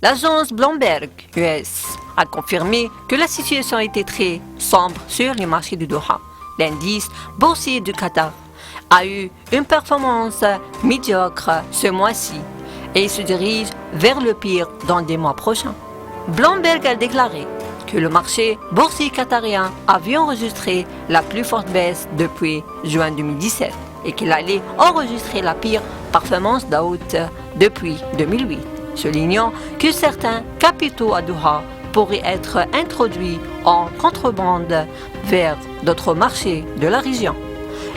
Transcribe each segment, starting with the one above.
L'agence Bloomberg US a confirmé que la situation était très sombre sur les marchés du Doha. L'indice boursier du Qatar a eu une performance médiocre ce mois-ci et se dirige vers le pire dans des mois prochains. Bloomberg a déclaré que le marché boursier qatarien avait enregistré la plus forte baisse depuis juin 2017 et qu'il allait enregistrer la pire performance d'août depuis 2008, soulignant que certains capitaux à Doha pourraient être introduits en contrebande vers d'autres marchés de la région.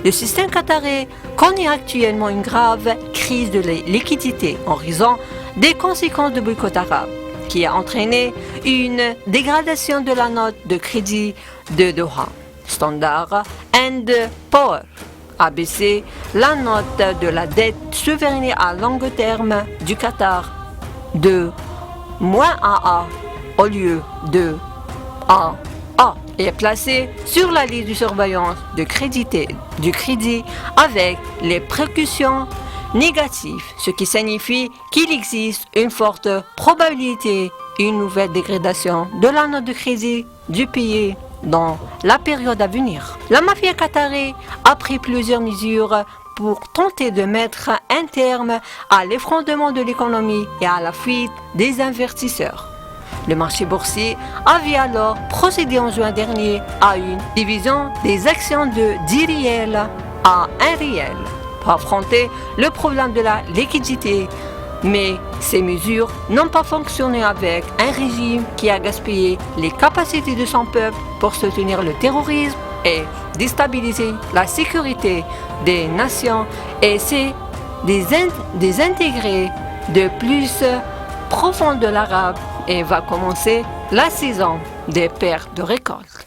Le système qatarais connaît actuellement une grave crise de liquidité en raison des conséquences du boycott arabe, qui a entraîné une dégradation de la note de crédit de Doha. Standard & Poor's a baissé la note de la dette souveraine à long terme du Qatar de -AA au lieu de AA et est placé sur la liste de surveillance du crédit avec les précautions négatives, ce qui signifie qu'il existe une forte probabilité d'une nouvelle dégradation de la note de crédit du pays dans la période à venir. La mafia qatarienne a pris plusieurs mesures pour tenter de mettre un terme à l'effondrement de l'économie et à la fuite des investisseurs. Le marché boursier avait alors procédé en juin dernier à une division des actions de 10 riels à 1 riel pour affronter le problème de la liquidité. Mais ces mesures n'ont pas fonctionné avec un régime qui a gaspillé les capacités de son peuple pour soutenir le terrorisme et déstabiliser la sécurité des nations et c'est désintégrer de plus profond de l'arabe et va commencer la saison des pertes de récolte.